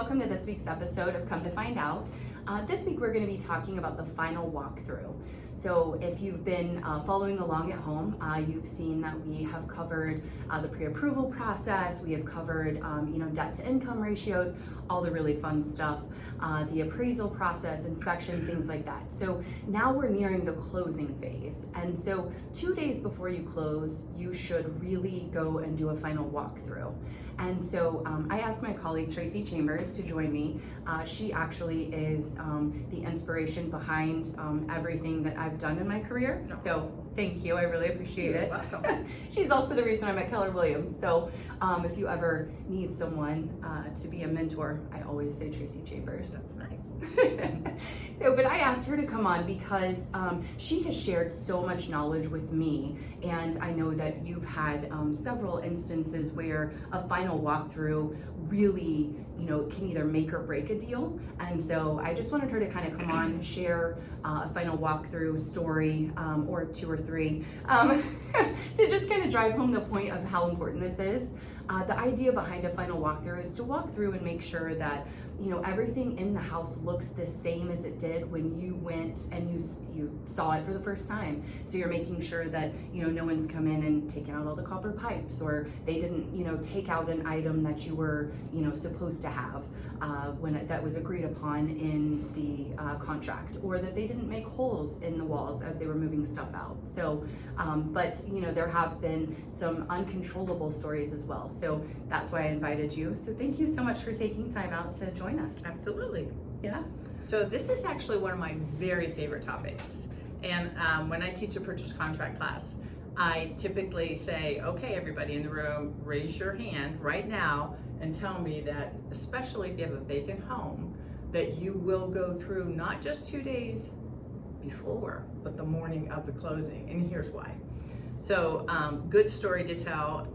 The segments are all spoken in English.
welcome to this week's episode of Come to Find Out. This week we're going to be talking about the final walkthrough. So if you've been following along at home, you've seen that we have covered the pre-approval process, we have covered debt to income ratios, all the really fun stuff, the appraisal process, inspection, things like that. So now we're nearing the closing phase. And so 2 days before you close, you should really go and do a final walkthrough. And so I asked my colleague Tracy to join me. She actually is the inspiration behind everything that I've done in my career. So thank you, I really appreciate it. She's also the reason I met Keller Williams. So if you ever need someone to be a mentor, I always say Tracy Chambers. That's nice. But I asked her to come on because she has shared so much knowledge with me, and I know that you've had several instances where a final walkthrough really can either make or break a deal. And so I just wanted her to kind of come on and share a final walkthrough story, or 2 or 3, to just kind of drive home the point of how important this is. The idea behind a final walkthrough is to walk through and make sure that everything in the house looks the same as it did when you went and you saw it for the first time. So you're making sure that no one's come in and taken out all the copper pipes, or they didn't take out an item that you were supposed to have when that was agreed upon in the contract, or that they didn't make holes in the walls as they were moving stuff out. So but there have been some uncontrollable stories as well. So that's why I invited you. So thank you so much for taking time out to join us. Absolutely. Yeah. So this is actually one of my very favorite topics. And when I teach a purchase contract class, I typically say, okay, everybody in the room, raise your hand right now and tell me that, especially if you have a vacant home, that you will go through not just 2 days before, but the morning of the closing. And here's why. So good story to tell.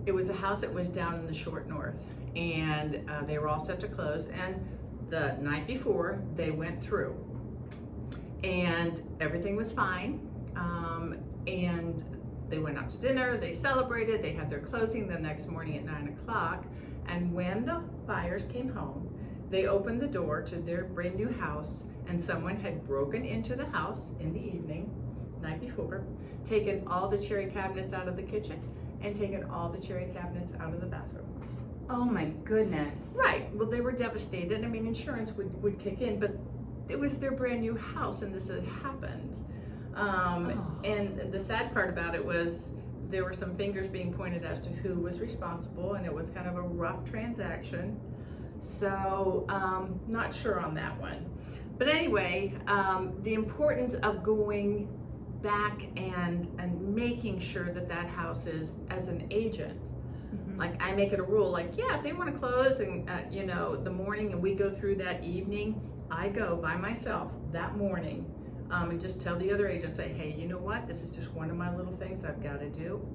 It was a house that was down in the short north, and they were all set to close, and the night before they went through and everything was fine, and they went out to dinner, they celebrated, they had their closing the next morning at 9 o'clock, and when the buyers came home, they opened the door to their brand new house, and someone had broken into the house in the evening, night before, taken all the cherry cabinets out of the kitchen and taken all the cherry cabinets out of the bathroom. Oh my goodness. Right. Well, they were devastated. I mean, insurance would kick in, but it was their brand new house, and this had happened. And the sad part about it was there were some fingers being pointed as to who was responsible, and it was kind of a rough transaction. So not sure on that one. But anyway, the importance of going back and making sure that house is, as an agent, like I make it a rule, like, yeah, if they want to close and the morning and we go through that evening, I go by myself that morning and just tell the other agent, say, hey, you know what, this is just one of my little things I've got to do,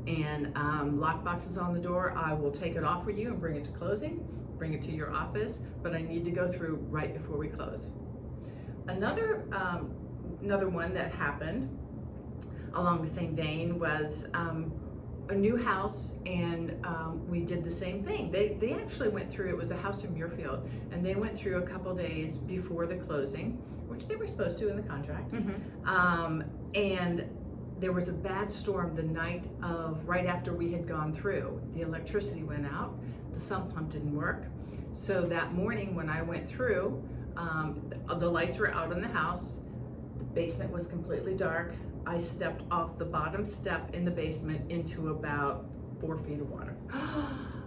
and lock boxes on the door, I will take it off for you and bring it to closing, bring it to your office, but I need to go through right before we close. Another one that happened along the same vein was a new house, and we did the same thing. They actually went through, it was a house in Muirfield, and they went through a couple days before the closing, which they were supposed to in the contract. And there was a bad storm the night of, right after we had gone through. The electricity went out, the sump pump didn't work. So that morning when I went through, the lights were out in the house, the basement was completely dark. I stepped off the bottom step in the basement into about 4 feet of water.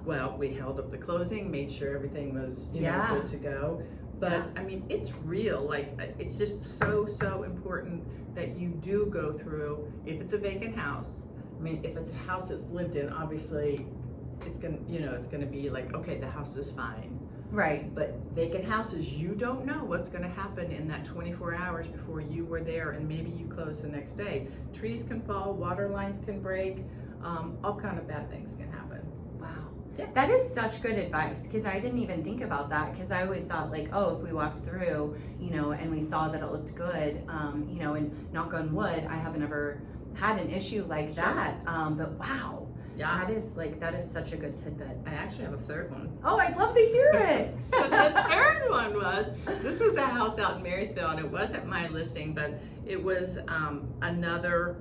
Well, we held up the closing, made sure everything was good to go. But I mean, it's real. Like, it's just so important that you do go through. If it's a vacant house, I mean, if it's a house that's lived in, obviously it's gonna be like, okay, the house is fine. Right. But vacant houses, you don't know what's going to happen in that 24 hours before you were there, and maybe you close the next day. Trees can fall, water lines can break, all kind of bad things can happen. Wow. Yeah. That is such good advice, because I didn't even think about that, because I always thought, like, oh, if we walked through, and we saw that it looked good, and knock on wood, I haven't ever had an issue like that. But wow. Yeah. That is such a good tidbit. I actually have a third one. Oh, I'd love to hear it. one was, this was a house out in Marysville, and it wasn't my listing, but it was another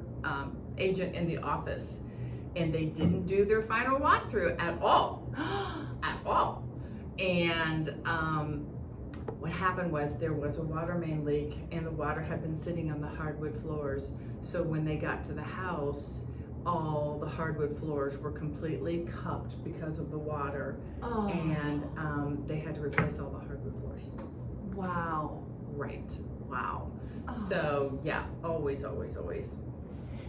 agent in the office, and they didn't do their final walkthrough at all, at all. And what happened was there was a water main leak, and the water had been sitting on the hardwood floors. So when they got to the house, all the hardwood floors were completely cupped because of the water, and they had to replace all the hardwood floors. Wow. Right. Wow. So yeah, always, always, always.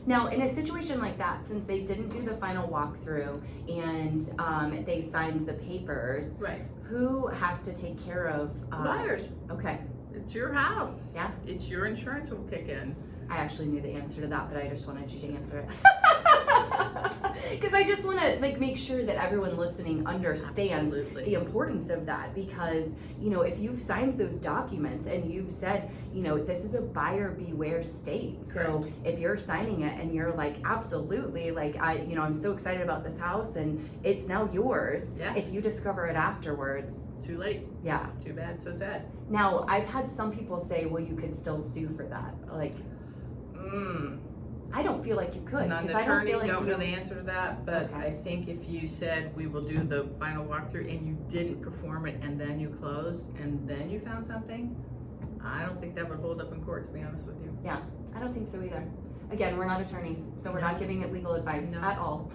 Now, in a situation like that, since they didn't do the final walkthrough and they signed the papers, Right. who has to take care of Buyers. Okay. It's your house. Yeah. It's your insurance will kick in. I actually knew the answer to that, but I just wanted you to answer it. Because I just want to make sure that everyone listening understands Absolutely. the importance of that. Because, if you've signed those documents and you've said, this is a buyer beware state. So Correct. if you're signing it and you're like, absolutely, I'm so excited about this house and it's now yours. Yeah. If you discover it afterwards, Too late. yeah. Too bad. So sad. Now, I've had some people say, well, you could still sue for that. I don't feel like you could. I'm not an 'cause I don't attorney, feel like don't you know the answer to that, but Okay. I think if you said we will do the final walkthrough and you didn't perform it and then you closed and then you found something, I don't think that would hold up in court, to be honest with you. Yeah, I don't think so either. Again, we're not attorneys, so we're not giving it legal advice No. at all.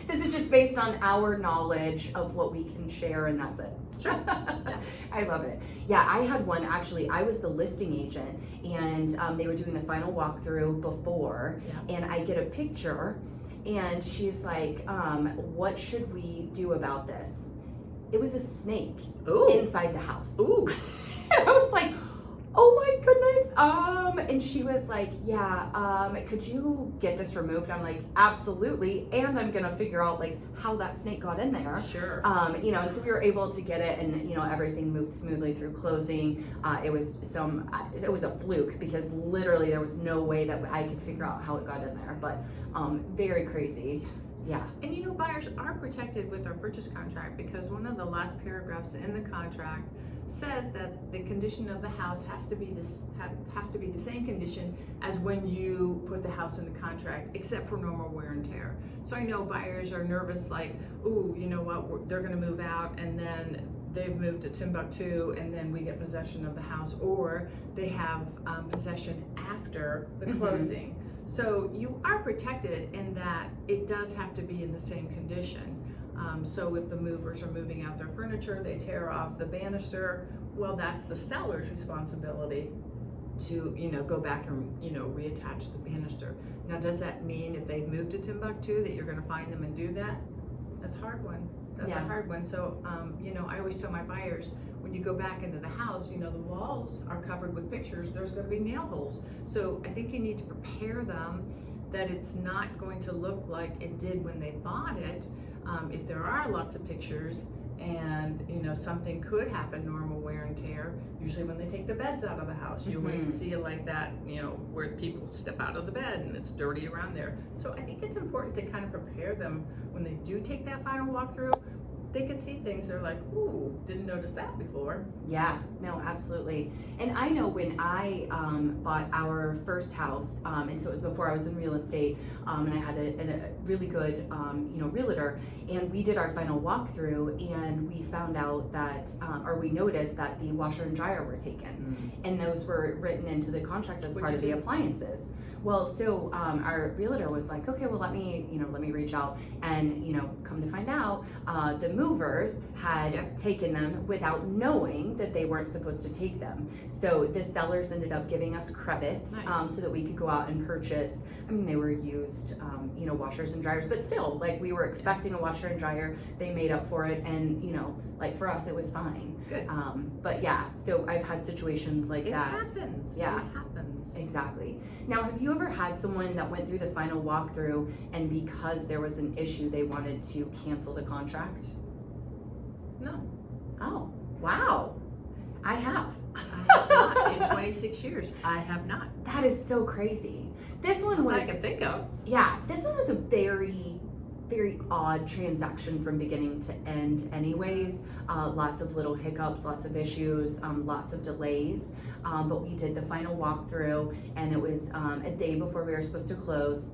This is just based on our knowledge of what we can share, and that's it. Sure. Yeah. I love it. Yeah, I had one actually. I was the listing agent, and they were doing the final walkthrough before, Yeah. and I get a picture, and she's like, "What should we do about this?" It was a snake Ooh. inside the house. Ooh. I was like, oh my goodness. And she was like, yeah, could you get this removed? I'm like, absolutely. And I'm going to figure out how that snake got in there. Sure. And so we were able to get it, and, everything moved smoothly through closing. It was a fluke, because literally there was no way that I could figure out how it got in there, but, very crazy. Yeah. And buyers are protected with our purchase contract, because one of the last paragraphs in the contract says that the condition of the house has to be the same condition as when you put the house in the contract, except for normal wear and tear. So I know buyers are nervous, like, ooh, you know what, they're going to move out, and then they've moved to Timbuktu, and then we get possession of the house, or they have possession after the closing. So you are protected in that it does have to be in the same condition. So if the movers are moving out their furniture, they tear off the banister, well, that's the seller's responsibility to, go back and, reattach the banister. Now, does that mean if they've moved to Timbuktu that you're going to find them and do that? That's a hard one. That's a hard one. So, I always tell my buyers, when you go back into the house, the walls are covered with pictures. There's going to be nail holes. So I think you need to prepare them that it's not going to look like it did when they bought it. If there are lots of pictures and, something could happen, normal wear and tear, usually when they take the beds out of the house, you always see it like that, where people step out of the bed and it's dirty around there. So I think it's important to kind of prepare them when they do take that final walkthrough. They could see things, they're like, ooh, didn't notice that before. Yeah, no, absolutely. And I know when I bought our first house, and so it was before I was in real estate, and I had a really good, realtor, and we did our final walkthrough, and we found out that, or we noticed that the washer and dryer were taken, and those were written into the contract as part of the appliances. Well, so our realtor was like, okay, well, let me reach out, and come to find out, the movers had taken them without knowing that they weren't supposed to take them. So the sellers ended up giving us credit, so that we could go out and purchase. I mean, they were used, washers and dryers, but still, we were expecting a washer and dryer. They made up for it, and for us, it was fine. Good. But yeah, so I've had situations like that. It happens. Yeah. It happens. Exactly. Now, have you ever had someone that went through the final walkthrough, and because there was an issue, they wanted to cancel the contract? No. Oh, wow. I have. I have not. In 26 years, I have not. That is so crazy. This one was, I can think of. yeah, this one was a very very odd transaction from beginning to end anyways. Lots of little hiccups, lots of issues, lots of delays. But we did the final walkthrough, and it was a day before we were supposed to close.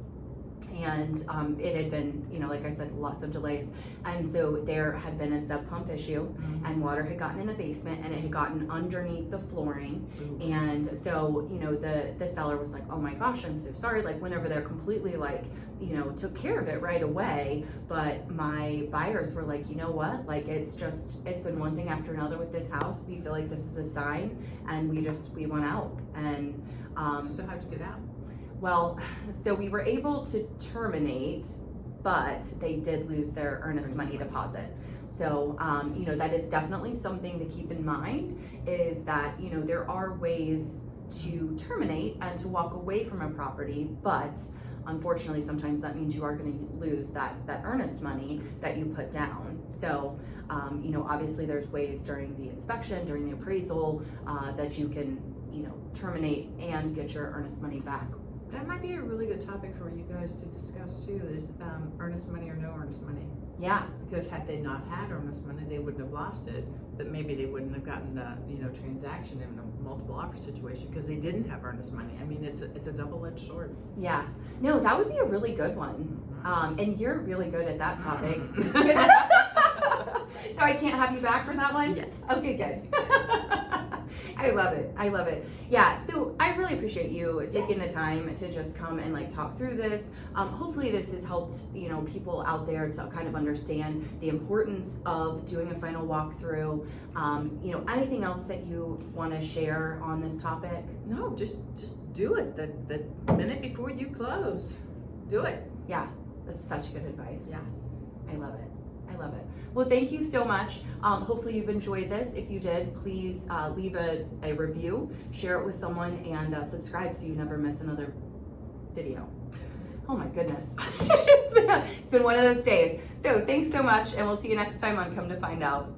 And it had been, like I said, lots of delays. And so there had been a sub pump issue, and water had gotten in the basement, and it had gotten underneath the flooring. And so, the seller was like, oh my gosh, I'm so sorry. Like, whenever they're completely took care of it right away. But my buyers were like, you know what? Like, it's been one thing after another with this house. We feel like this is a sign, and we went out. And so how'd you get out? well, so we were able to terminate, but they did lose their earnest money deposit. So, that is definitely something to keep in mind, is that, there are ways to terminate and to walk away from a property, but unfortunately sometimes that means you are going to lose that earnest money that you put down. So, obviously there's ways during the inspection, during the appraisal, that you can, terminate and get your earnest money back. That might be a really good topic for you guys to discuss too, is earnest money or no earnest money. Yeah. Because had they not had earnest money, they wouldn't have lost it, but maybe they wouldn't have gotten the, transaction in a multiple offer situation because they didn't have earnest money. I mean, it's a double-edged sword. Yeah. No, that would be a really good one. And you're really good at that topic. So I can't have you back for that one? Yes. Okay, good. I love it. I love it. Yeah, so I really appreciate you taking the time to just come and talk through this. Hopefully this has helped, people out there to kind of understand the importance of doing a final walkthrough. Anything else that you want to share on this topic? No, just do it. The minute before you close, do it. Yeah, that's such good advice. Yes. I love it. I love it. Well, thank you so much. Hopefully you've enjoyed this. If you did, please leave a review, share it with someone, and subscribe so you never miss another video. Oh my goodness. It's been one of those days. So thanks so much, and we'll see you next time on Come to Find Out.